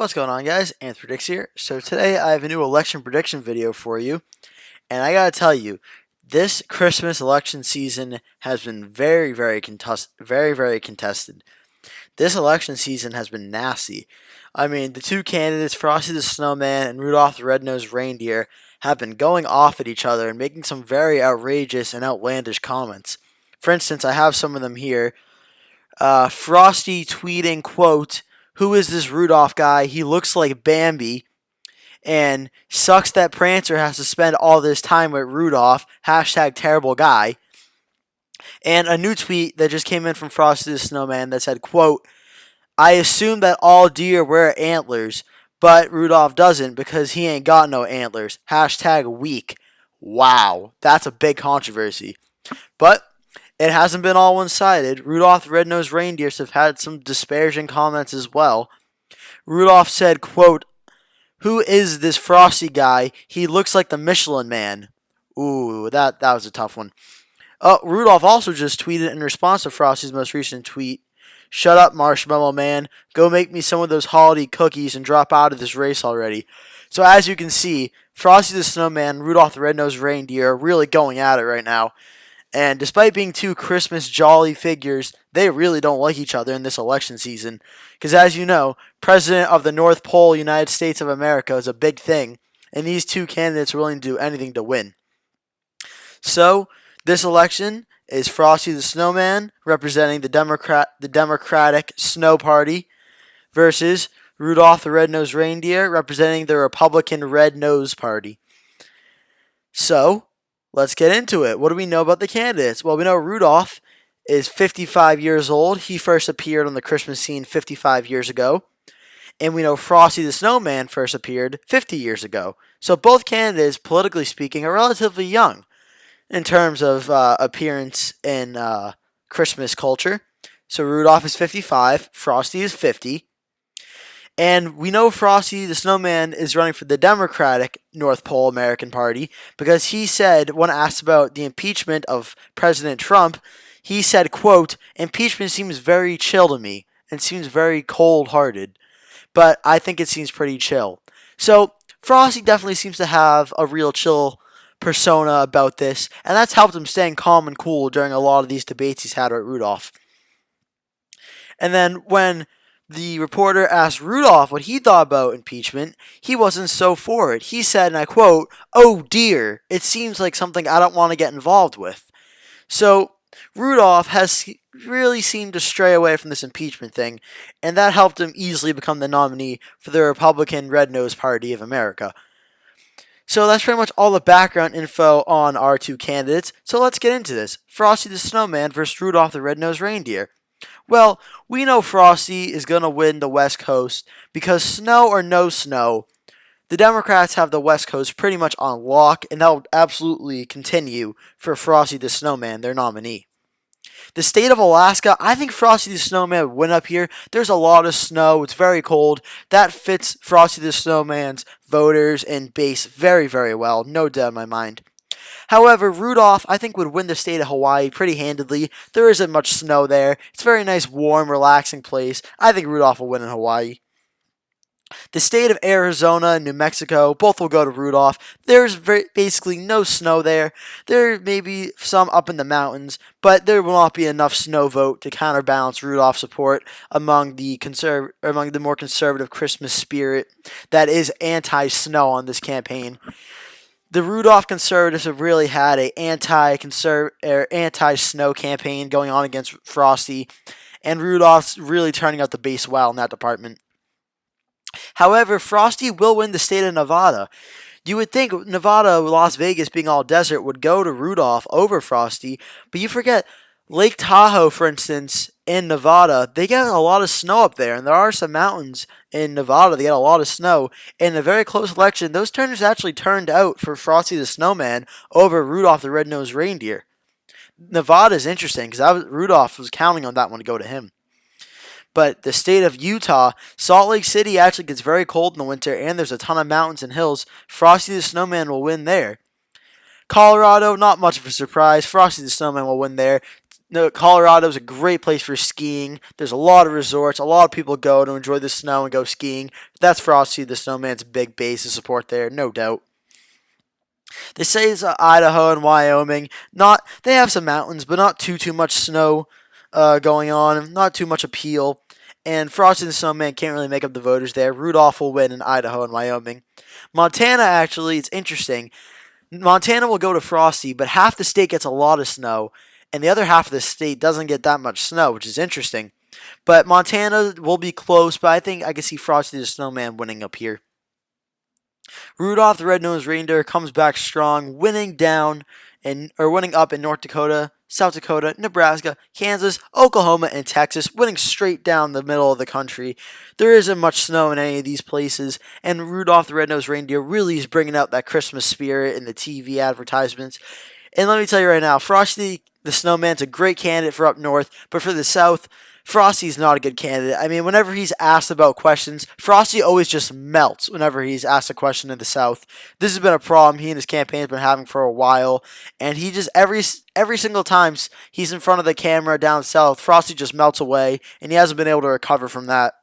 What's going on, guys? Anthropredicts here. So today I have a new election prediction video for you, and I gotta tell you, this Christmas election season has been very contested. This election season has been nasty. I mean, the two candidates, Frosty the Snowman and Rudolph the Red-Nosed Reindeer, have been going off at each other and making some very outrageous and outlandish comments. For instance, I have some of them here. Frosty tweeting, quote, "Who is this Rudolph guy? He looks like Bambi." And sucks that Prancer has to spend all this time with Rudolph. Hashtag terrible guy. And a new tweet that just came in from Frosty the Snowman that said, quote, "I assume that all deer wear antlers, but Rudolph doesn't because he ain't got no antlers. Hashtag weak." Wow, that's a big controversy. But it hasn't been all one-sided. Rudolph the Red-Nosed Reindeers have had some disparaging comments as well. Rudolph said, quote, "Who is this Frosty guy? He looks like the Michelin Man." Ooh, that was a tough one. Rudolph also just tweeted in response to Frosty's most recent tweet, "Shut up, Marshmallow Man. Go make me some of those holiday cookies and drop out of this race already." So as you can see, Frosty the Snowman and Rudolph the Red-Nosed Reindeer are really going at it right now. And despite being two Christmas jolly figures, they really don't like each other in this election season. Because as you know, President of the North Pole, United States of America is a big thing. And these two candidates are willing to do anything to win. So, this election is Frosty the Snowman, representing the Democratic Snow Party, versus Rudolph the Red-Nosed Reindeer, representing the Republican Red Nose Party. So, let's get into it. What do we know about the candidates? Well, we know Rudolph is 55 years old. He first appeared on the Christmas scene 55 years ago. And we know Frosty the Snowman first appeared 50 years ago. So both candidates, politically speaking, are relatively young in terms of appearance in Christmas culture. So Rudolph is 55, Frosty is 50. And we know Frosty the Snowman is running for the Democratic North Pole American Party because he said, when asked about the impeachment of President Trump, he said, quote, "Impeachment seems very chill to me and seems very cold-hearted, but I think it seems pretty chill." So Frosty definitely seems to have a real chill persona about this, and that's helped him staying calm and cool during a lot of these debates he's had with Rudolph. And then when the reporter asked Rudolph what he thought about impeachment, he wasn't so for it. He said, and I quote, "Oh dear, it seems like something I don't want to get involved with." So Rudolph has really seemed to stray away from this impeachment thing, and that helped him easily become the nominee for the Republican Red-Nosed Party of America. So that's pretty much all the background info on our two candidates. So let's get into this. Frosty the Snowman versus Rudolph the Red-Nosed Reindeer. Well, we know Frosty is going to win the West Coast because snow or no snow, the Democrats have the West Coast pretty much on lock, and that will absolutely continue for Frosty the Snowman, their nominee. The state of Alaska, I think Frosty the Snowman would win up here. There's a lot of snow. It's very cold. That fits Frosty the Snowman's voters and base very, very well. No doubt in my mind. However, Rudolph, I think, would win the state of Hawaii pretty handedly. There isn't much snow there. It's a very nice, warm, relaxing place. I think Rudolph will win in Hawaii. The state of Arizona and New Mexico, both will go to Rudolph. There's basically no snow there. There may be some up in the mountains, but there will not be enough snow vote to counterbalance Rudolph's support among the more conservative Christmas spirit that is anti-snow on this campaign. The Rudolph conservatives have really had an anti-snow campaign going on against Frosty, and Rudolph's really turning out the base well in that department. However, Frosty will win the state of Nevada. You would think Nevada, Las Vegas being all desert, would go to Rudolph over Frosty, but you forget Lake Tahoe, for instance, in Nevada, they get a lot of snow up there, and there are some mountains in Nevada that get a lot of snow. In a very close election, those turners actually turned out for Frosty the Snowman over Rudolph the Red-Nosed Reindeer. Nevada is interesting because Rudolph was counting on that one to go to him. But the state of Utah, Salt Lake City actually gets very cold in the winter, and there's a ton of mountains and hills. Frosty the Snowman will win there. Colorado, not much of a surprise. Frosty the Snowman will win there. No, Colorado is a great place for skiing. There's a lot of resorts. A lot of people go to enjoy the snow and go skiing. That's Frosty the Snowman's big base of support there, no doubt. They say it's Idaho and Wyoming. Not they have some mountains, but not too much snow going on. Not too much appeal. And Frosty the Snowman can't really make up the voters there. Rudolph will win in Idaho and Wyoming. Montana, actually, it's interesting. Montana will go to Frosty, but half the state gets a lot of snow, and the other half of the state doesn't get that much snow, which is interesting. But Montana will be close, but I think I can see Frosty the Snowman winning up here. Rudolph the Red-Nosed Reindeer comes back strong, winning up in North Dakota, South Dakota, Nebraska, Kansas, Oklahoma, and Texas, winning straight down the middle of the country. There isn't much snow in any of these places, and Rudolph the Red-Nosed Reindeer really is bringing out that Christmas spirit in the TV advertisements. And let me tell you right now, Frosty the Snowman's a great candidate for up north, but for the south, Frosty's not a good candidate. I mean, whenever he's asked about questions, Frosty always just melts whenever he's asked a question in the South. This has been a problem he and his campaign have been having for a while, and he just every single time he's in front of the camera down south, Frosty just melts away, and he hasn't been able to recover from that.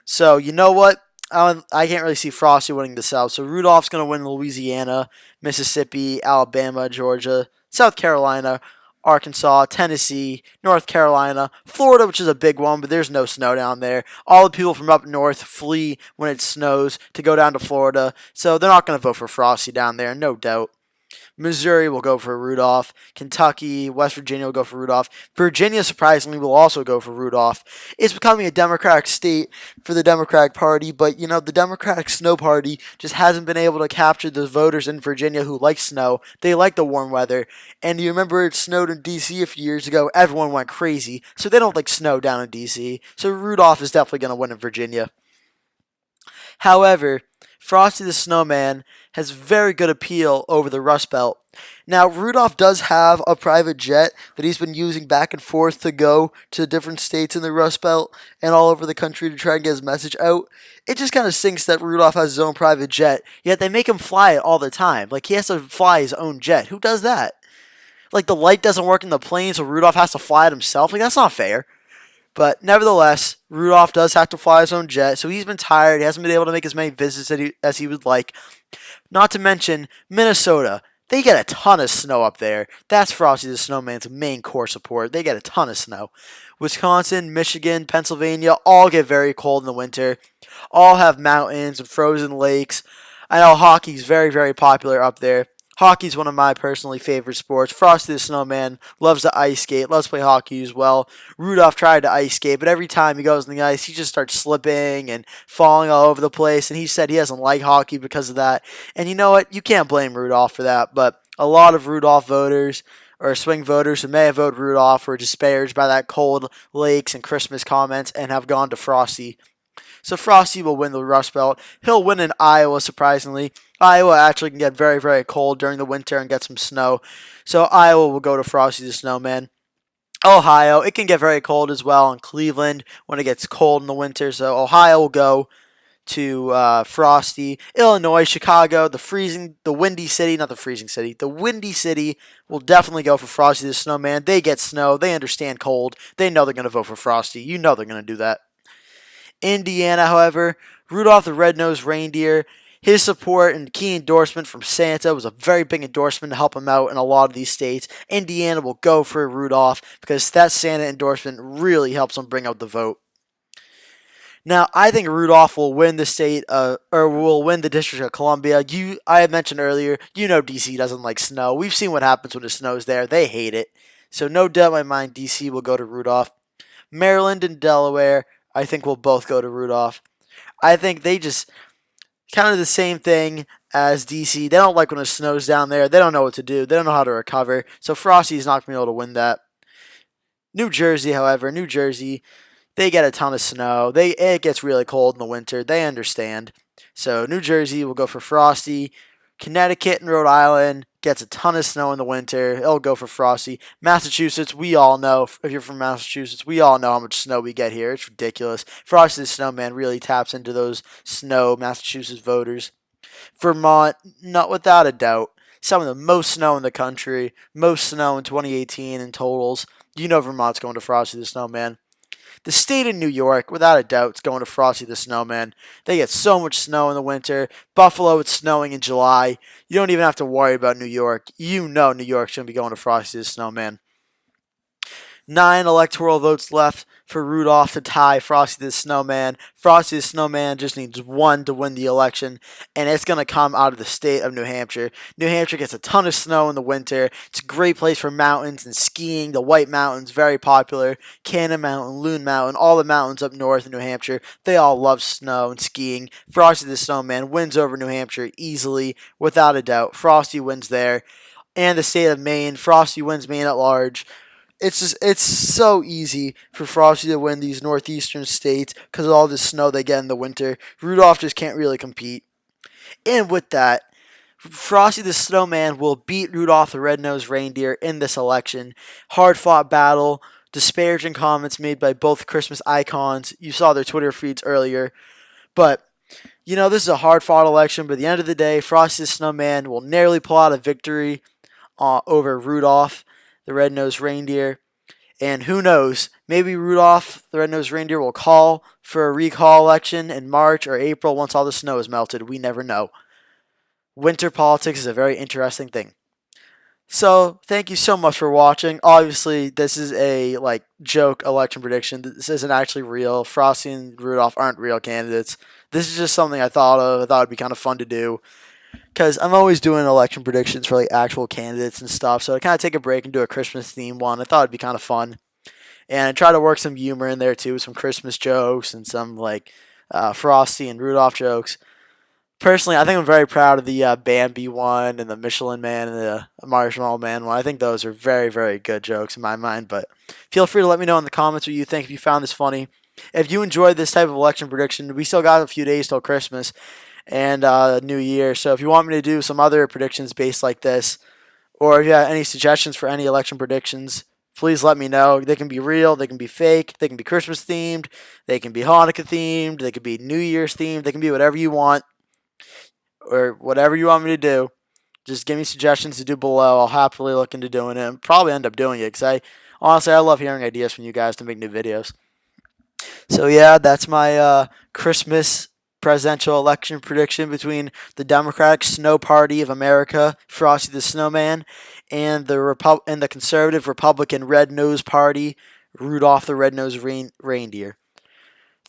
So you know what? I can't really see Frosty winning the South. So Rudolph's going to win Louisiana, Mississippi, Alabama, Georgia, South Carolina, Arkansas, Tennessee, North Carolina, Florida, which is a big one, but there's no snow down there. All the people from up north flee when it snows to go down to Florida, so they're not going to vote for Frosty down there, no doubt. Missouri will go for Rudolph. Kentucky, West Virginia will go for Rudolph. Virginia, surprisingly, will also go for Rudolph. It's becoming a Democratic state for the Democratic Party, but, the Democratic Snow Party just hasn't been able to capture the voters in Virginia who like snow. They like the warm weather. And you remember it snowed in D.C. a few years ago? Everyone went crazy. So they don't like snow down in D.C. So Rudolph is definitely going to win in Virginia. However, Frosty the Snowman has very good appeal over the Rust Belt. Now, Rudolph does have a private jet that he's been using back and forth to go to different states in the Rust Belt and all over the country to try and get his message out. It just kind of stinks that Rudolph has his own private jet, yet they make him fly it all the time. Like, he has to fly his own jet. Who does that? Like, the light doesn't work in the plane, so Rudolph has to fly it himself? Like, that's not fair. But nevertheless, Rudolph does have to fly his own jet, so he's been tired. He hasn't been able to make as many visits as he would like. Not to mention, Minnesota. They get a ton of snow up there. That's Frosty the Snowman's main core support. They get a ton of snow. Wisconsin, Michigan, Pennsylvania all get very cold in the winter. All have mountains and frozen lakes. I know hockey's very popular up there. Hockey's one of my personally favorite sports. Frosty the Snowman loves to ice skate, loves to play hockey as well. Rudolph tried to ice skate, but every time he goes on the ice, he just starts slipping and falling all over the place, and he said he doesn't like hockey because of that. And you know what? You can't blame Rudolph for that, but a lot of Rudolph voters or swing voters who may have voted Rudolph were disparaged by that cold lakes and Christmas comments and have gone to Frosty. So Frosty will win the Rust Belt. He'll win in Iowa, surprisingly. Iowa actually can get very cold during the winter and get some snow. So Iowa will go to Frosty the Snowman. Ohio, it can get very cold as well in Cleveland when it gets cold in the winter. So Ohio will go to Frosty. Illinois, Chicago, the windy city will definitely go for Frosty the Snowman. They get snow. They understand cold. They know they're going to vote for Frosty. You know they're going to do that. Indiana, however, Rudolph the Red-Nosed Reindeer, his support and key endorsement from Santa was a very big endorsement to help him out in a lot of these states. Indiana will go for Rudolph because that Santa endorsement really helps him bring out the vote. Now, I think Rudolph will win the will win the District of Columbia. I had mentioned earlier, DC doesn't like snow. We've seen what happens when it snows there. They hate it. So no doubt in my mind, DC will go to Rudolph. Maryland and Delaware, I think will both go to Rudolph. I think they just kind of the same thing as DC. They don't like when it snows down there. They don't know what to do. They don't know how to recover. So Frosty's not going to be able to win that. New Jersey, however, they get a ton of snow. It gets really cold in the winter. They understand. So New Jersey will go for Frosty. Connecticut and Rhode Island gets a ton of snow in the winter. It'll go for Frosty. Massachusetts, we all know, if you're from Massachusetts, we all know how much snow we get here. It's ridiculous. Frosty the Snowman really taps into those snow Massachusetts voters. Vermont, not without a doubt, some of the most snow in the country. Most snow in 2018 in totals. You know Vermont's going to Frosty the Snowman. The state of New York, without a doubt, is going to Frosty the Snowman. They get so much snow in the winter. Buffalo, it's snowing in July. You don't even have to worry about New York. You know New York's going to be going to Frosty the Snowman. 9 electoral votes left for Rudolph to tie Frosty the Snowman. Frosty the Snowman just needs 1 to win the election, and it's going to come out of the state of New Hampshire. New Hampshire gets a ton of snow in the winter. It's a great place for mountains and skiing. The White Mountains, very popular. Cannon Mountain, Loon Mountain, all the mountains up north in New Hampshire, they all love snow and skiing. Frosty the Snowman wins over New Hampshire easily, without a doubt. Frosty wins there. And the state of Maine, Frosty wins Maine at large. It's so easy for Frosty to win these northeastern states because of all the snow they get in the winter. Rudolph just can't really compete. And with that, Frosty the Snowman will beat Rudolph the Red-Nosed Reindeer in this election. Hard-fought battle, disparaging comments made by both Christmas icons. You saw their Twitter feeds earlier. But, this is a hard-fought election, but at the end of the day, Frosty the Snowman will narrowly pull out a victory over Rudolph the Red-Nosed Reindeer. And who knows, maybe Rudolph the Red-Nosed Reindeer will call for a recall election in March or April once all the snow is melted. We never know. Winter politics is a very interesting thing. So, thank you so much for watching. Obviously, this is a joke election prediction. This isn't actually real. Frosty and Rudolph aren't real candidates. This is just something I thought of. I thought it'd be kind of fun to do, because I'm always doing election predictions for actual candidates and stuff. So I kind of take a break and do a Christmas theme one. I thought it'd be kind of fun, and I try to work some humor in there too, some Christmas jokes and some Frosty and Rudolph jokes. Personally, I think I'm very proud of the Bambi one and the Michelin Man and the Marshmallow Man one. I think those are very, very good jokes in my mind. But feel free to let me know in the comments what you think, if you found this funny. If you enjoyed this type of election prediction, we still got a few days till Christmas and New Year. So if you want me to do some other predictions based like this, or if you have any suggestions for any election predictions, please let me know. They can be real, they can be fake, they can be Christmas themed, they can be Hanukkah themed, they can be New Year's themed, they can be whatever you want, or whatever you want me to do. Just give me suggestions to do below. I'll happily look into doing it and probably end up doing it, because I love hearing ideas from you guys to make new videos. So yeah, that's my Christmas presidential election prediction between the Democratic Snow Party of America, Frosty the Snowman, and the conservative Republican Red-Nosed Party, Rudolph the Red-Nosed Reindeer.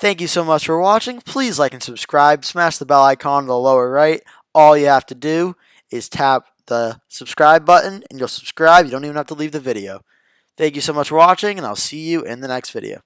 Thank you so much for watching. Please like and subscribe. Smash the bell icon in the lower right. All you have to do is tap the subscribe button and you'll subscribe. You don't even have to leave the video. Thank you so much for watching, and I'll see you in the next video.